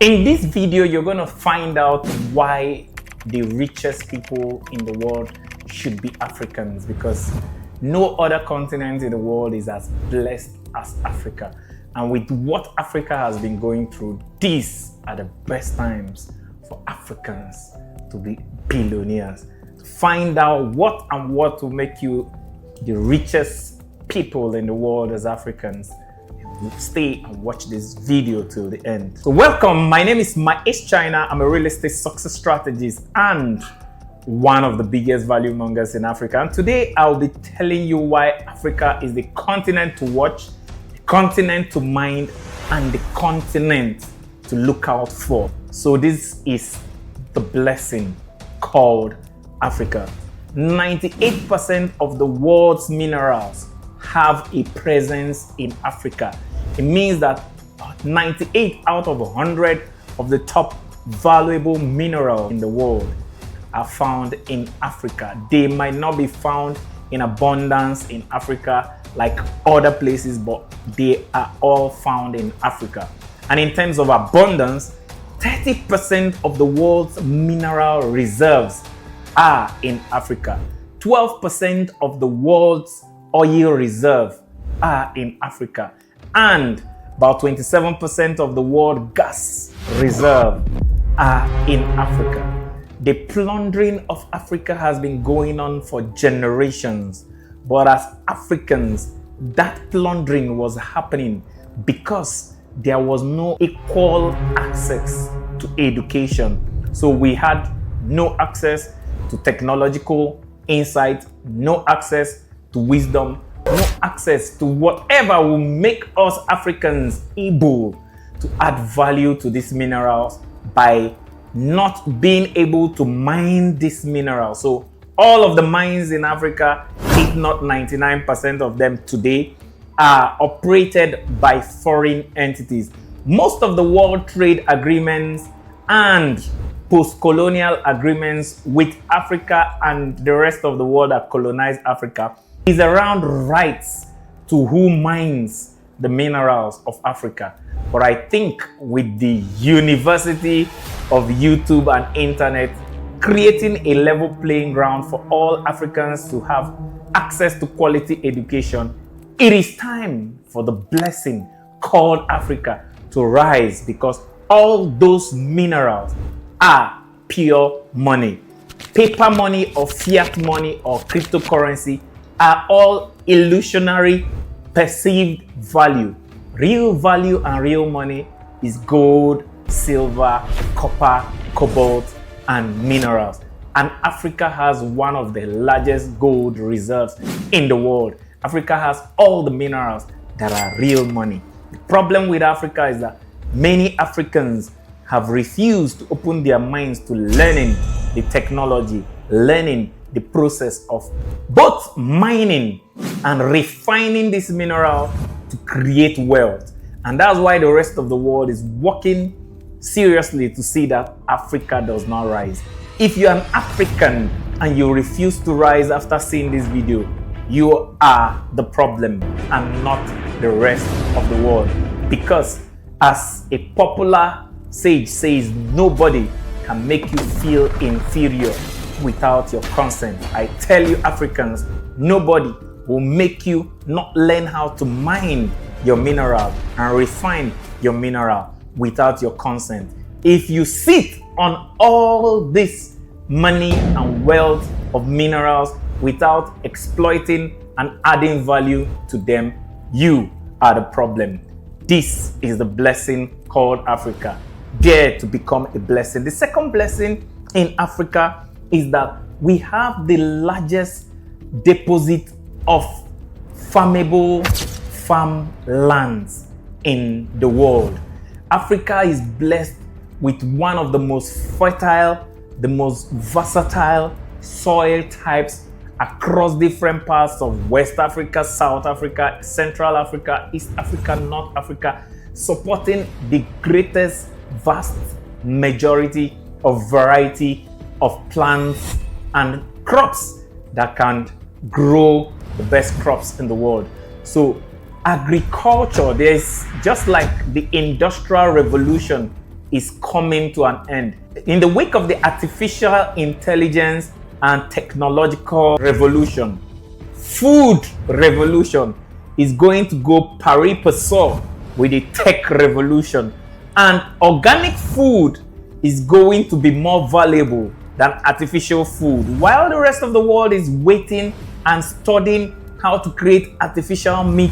In this video, you're going to find out why the richest people in the world should be Africans, because no other continent in the world is as blessed as Africa. And with what Africa has been going through, these are the best times for Africans to be billionaires. To find out what will make you the richest people in the world as Africans, stay and watch this video till the end. So welcome, my name is Maesh China. I'm a real estate success strategist and one of the biggest value mongers in Africa. And today I'll be telling you why Africa is the continent to watch, the continent to mind, and the continent to look out for. So this is the blessing called Africa. 98% of the world's minerals have a presence in Africa. It means that 98 out of 100 of the top valuable minerals in the world are found in Africa. They might not be found in abundance in Africa like other places, but they are all found in Africa. And in terms of abundance, 30% of the world's mineral reserves are in Africa. 12% of the world's oil reserve are in Africa, and about 27% of the world gas reserve are in Africa. The plundering of Africa has been going on for generations, but as Africans, that plundering was happening because there was no equal access to education. So we had no access to technological insight, no access to wisdom, no access to whatever will make us Africans able to add value to these minerals by not being able to mine these minerals. So all of the mines in Africa, if not 99% of them today, are operated by foreign entities. Most of the world trade agreements and post-colonial agreements with Africa and the rest of the world that colonized Africa is around rights to who mines the minerals of Africa. But I think with the university of YouTube and internet creating a level playing ground for all Africans to have access to quality education, it is time for the blessing called Africa to rise, because all those minerals are pure money. Paper money or fiat money or cryptocurrency are all illusionary perceived value. Real value and real money is gold, silver, copper, cobalt, and minerals. And Africa has one of the largest gold reserves in the world. Africa has all the minerals that are real money. The problem with Africa is that many Africans have refused to open their minds to learning the technology, learning the process of both mining and refining this mineral to create wealth. And that's why the rest of the world is working seriously to see that Africa does not rise. If you're an African and you refuse to rise after seeing this video, you are the problem and not the rest of the world. Because as a popular sage says, nobody can make you feel inferior without your consent. I tell you, Africans, nobody will make you not learn how to mine your mineral and refine your mineral without your consent. If you sit on all this money and wealth of minerals without exploiting and adding value to them, you are the problem. This is the blessing called Africa. Dare to become a blessing. The second blessing in Africa is that we have the largest deposit of farmable farmlands in the world. Africa is blessed with one of the most fertile, the most versatile soil types across different parts of West Africa, South Africa, Central Africa, East Africa, North Africa, supporting the greatest vast majority of variety of plants and crops that can grow the best crops in the world. So agriculture, there's just like the Industrial Revolution is coming to an end. In the wake of the artificial intelligence and technological revolution, food revolution is going to go pari passu with the tech revolution, and organic food is going to be more valuable than artificial food. While the rest of the world is waiting and studying how to create artificial meat,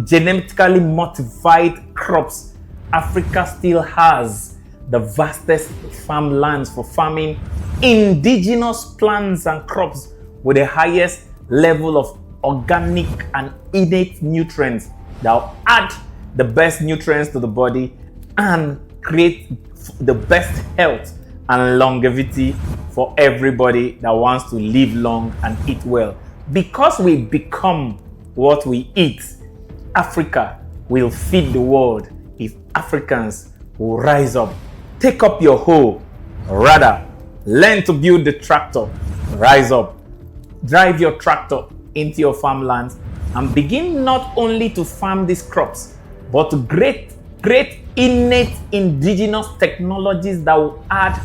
genetically modified crops, Africa still has the vastest farmlands for farming indigenous plants and crops with the highest level of organic and innate nutrients that will add the best nutrients to the body and create the best health and longevity for everybody that wants to live long and eat well. Because we become what we eat, Africa will feed the world if Africans will rise up. Take up your hoe, rather, learn to build the tractor, rise up. Drive your tractor into your farmlands and begin not only to farm these crops, but to create innate indigenous technologies that will add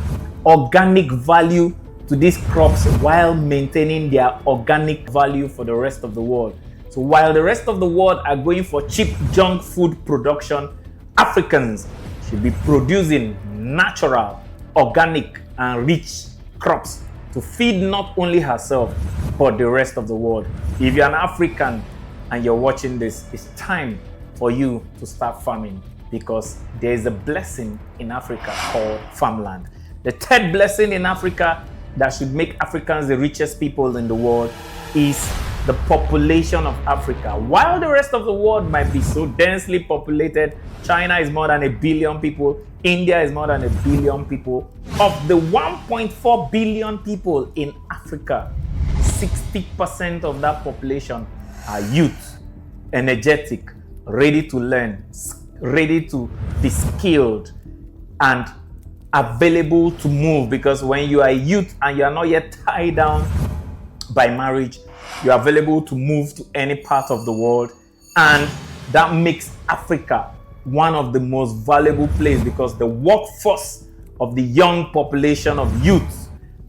organic value to these crops while maintaining their organic value for the rest of the world. So while the rest of the world are going for cheap junk food production, Africans should be producing natural, organic, and rich crops to feed not only herself, but the rest of the world. If you're an African and you're watching this, it's time for you to start farming, because there is a blessing in Africa called farmland. The third blessing in Africa that should make Africans the richest people in the world is the population of Africa. While the rest of the world might be so densely populated, China is more than 1 billion people, India is more than 1 billion people. Of the 1.4 billion people in Africa, 60% of that population are youth, energetic, ready to learn, ready to be skilled, and available to move. Because when you are a youth and you are not yet tied down by marriage, you are available to move to any part of the world, and that makes Africa one of the most valuable places, because the workforce of the young population of youth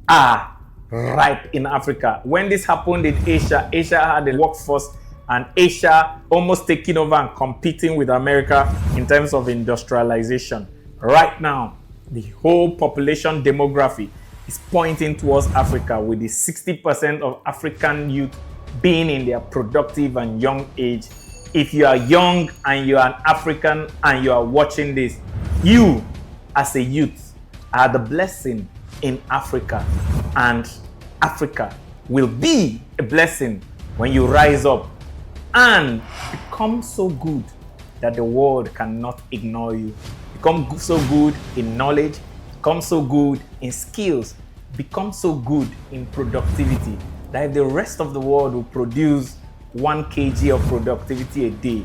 are ripe in Africa. When this happened in Asia, Asia had a workforce, and Asia almost taking over and competing with America in terms of industrialization. Right now, the whole population demography is pointing towards Africa, with the 60% of African youth being in their productive and young age. If you are young and you are an African and you are watching this, you as a youth are the blessing in Africa, and Africa will be a blessing when you rise up and become so good that the world cannot ignore you. Become so good in knowledge, become so good in skills, become so good in productivity that if the rest of the world will produce 1 kg of productivity a day,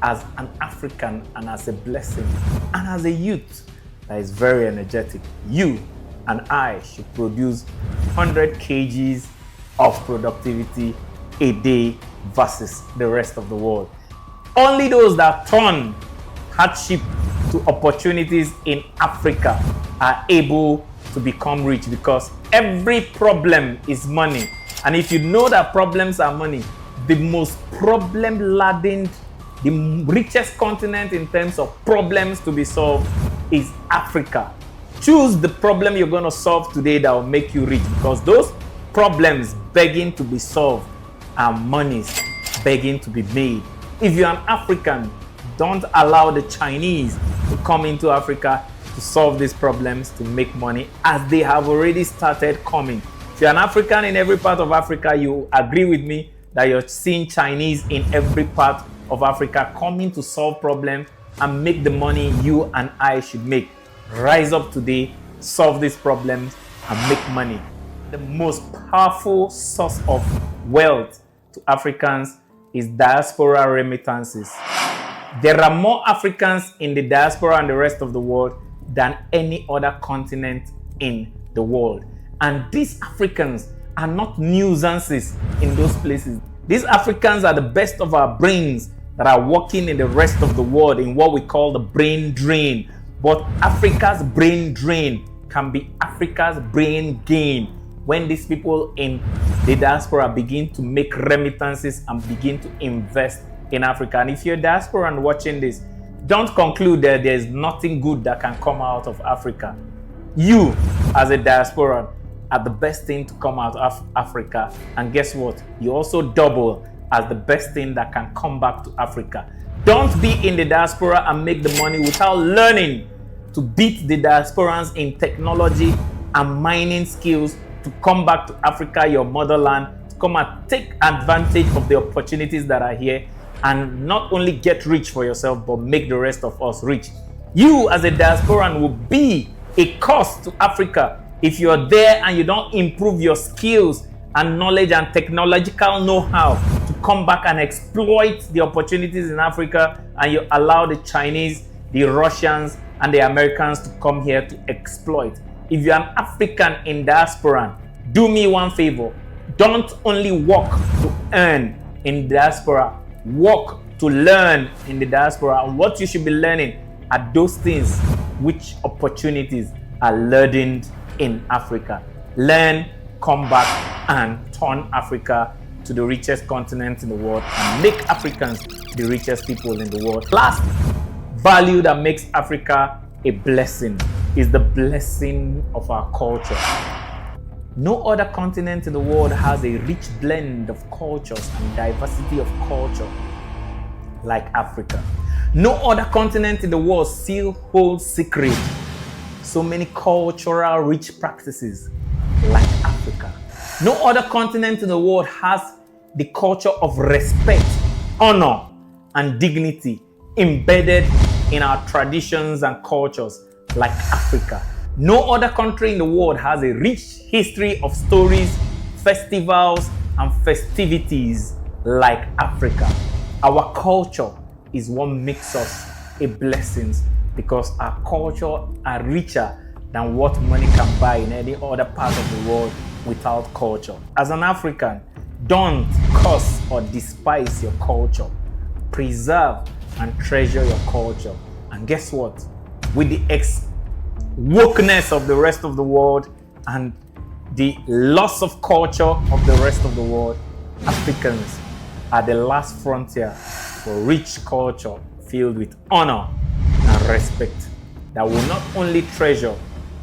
as an African and as a blessing and as a youth that is very energetic, you and I should produce 100 kgs of productivity a day versus the rest of the world. Only those that turn hardship to opportunities in Africa are able to become rich, because every problem is money. And if you know that problems are money, the most problem-laden, the richest continent in terms of problems to be solved is Africa. Choose the problem you're going to solve today that will make you rich, because those problems begging to be solved are monies begging to be made. If you're an African, don't allow the Chinese to come into Africa to solve these problems to make money, as they have already started coming. If you're an African in every part of Africa, you agree with me that you're seeing Chinese in every part of Africa coming to solve problems and make the money you and I should make. Rise up today, solve these problems, and make money. The most powerful source of wealth to Africans is diaspora remittances. There are more Africans in the diaspora and the rest of the world than any other continent in the world. And these Africans are not nuisances in those places. These Africans are the best of our brains that are working in the rest of the world in what we call the brain drain, But Africa's brain drain can be Africa's brain gain when these people in the diaspora begin to make remittances and begin to invest in Africa. And if you're a diasporan watching this, don't conclude that there's nothing good that can come out of Africa. You, as a diasporan, are the best thing to come out of Africa. And guess what? You also double as the best thing that can come back to Africa. Don't be in the diaspora and make the money without learning to beat the diasporans in technology and mining skills to come back to Africa, your motherland, to come and take advantage of the opportunities that are here and not only get rich for yourself, but make the rest of us rich. You as a diasporan will be a cost to Africa if you're there and you don't improve your skills and knowledge and technological know-how to come back and exploit the opportunities in Africa, and you allow the Chinese, the Russians, and the Americans to come here to exploit. If you're an African in diaspora, do me one favor. Don't only work to earn in diaspora, work to learn in the diaspora. And what you should be learning are those things which opportunities are learned in Africa. Learn, come back, and turn Africa to the richest continent in the world and make Africans the richest people in the world. Last value that makes Africa a blessing is the blessing of our culture. No other continent in the world has a rich blend of cultures and diversity of culture like Africa. No other continent in the world still holds secret so many cultural rich practices like Africa. No other continent in the world has the culture of respect, honor, and dignity embedded in our traditions and cultures like Africa. No other country in the world has a rich history of stories, festivals, and festivities like Africa. Our culture is what makes us a blessing because our culture are richer than what money can buy in any other part of the world without culture. As an African, don't curse or despise your culture. Preserve and treasure your culture. And guess what? With the wokeness of the rest of the world and the loss of culture of the rest of the world, Africans are the last frontier for rich culture filled with honor and respect that will not only treasure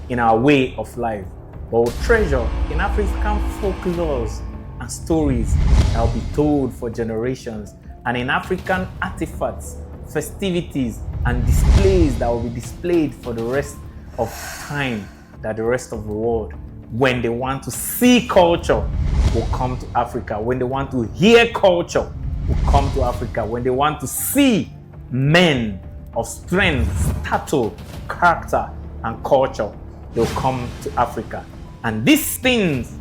in our way of life, but will treasure in African folklores and stories that will be told for generations, and in African artifacts, festivities, and displays that will be displayed for the rest of time, that the rest of the world, when they want to see culture, will come to Africa. When they want to hear culture, will come to Africa. When they want to see men of strength, stature, character, and culture, they'll come to Africa. And these things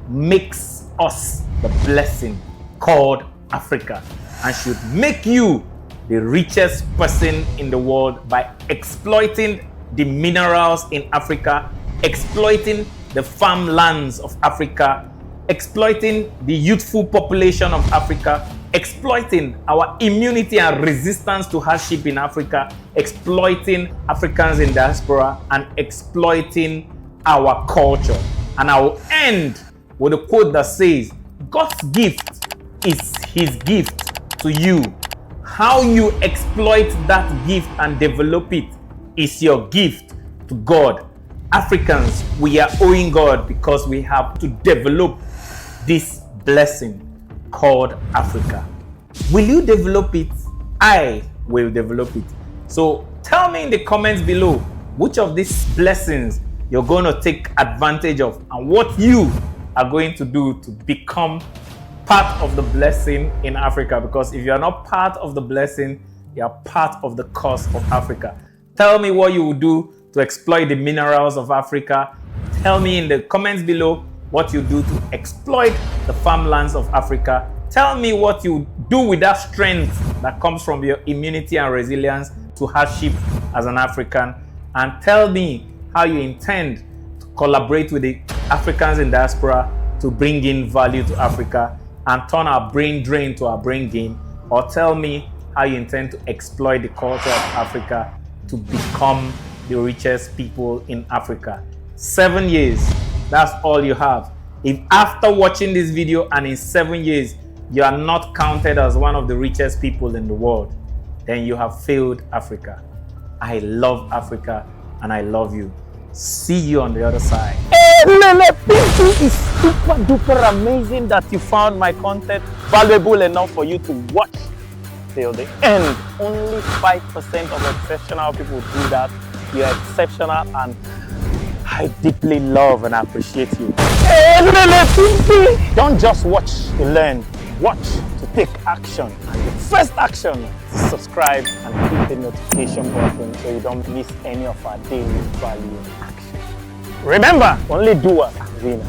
makes us the blessing called Africa, and should make you the richest person in the world by exploiting the minerals in Africa, exploiting the farmlands of Africa, exploiting the youthful population of Africa, exploiting our immunity and resistance to hardship in Africa, exploiting Africans in diaspora, and exploiting our culture. And I will end with a quote that says, God's gift is his gift to you. How you exploit that gift and develop it is your gift to God. Africans, we are owing God because we have to develop this blessing called Africa. Will you develop it? I will develop it. So tell me in the comments below which of these blessings you're going to take advantage of and what you are going to do to become part of the blessing in Africa. Because if you're not part of the blessing, you're part of the curse of Africa. Tell me what you will do to exploit the minerals of Africa. Tell me in the comments below what you do to exploit the farmlands of Africa. Tell me what you do with that strength that comes from your immunity and resilience to hardship as an African. And tell me how you intend to collaborate with the Africans in diaspora to bring in value to Africa and turn our brain drain to our brain gain. Or tell me how you intend to exploit the culture of Africa to become the richest people in Africa. 7 years, that's all you have. If after watching this video and in 7 years, you are not counted as one of the richest people in the world, then you have failed Africa. I love Africa and I love you. See you on the other side. Hey, Lele, it is super duper amazing that you found my content valuable enough for you to watch till the end. Only 5% of exceptional people do that. You're exceptional and I deeply love and appreciate you. Hey, Lele, don't just watch to learn. Watch to take action. And the first action is subscribe and hit the notification button so you don't miss any of our daily value action. Remember, only doers are winners.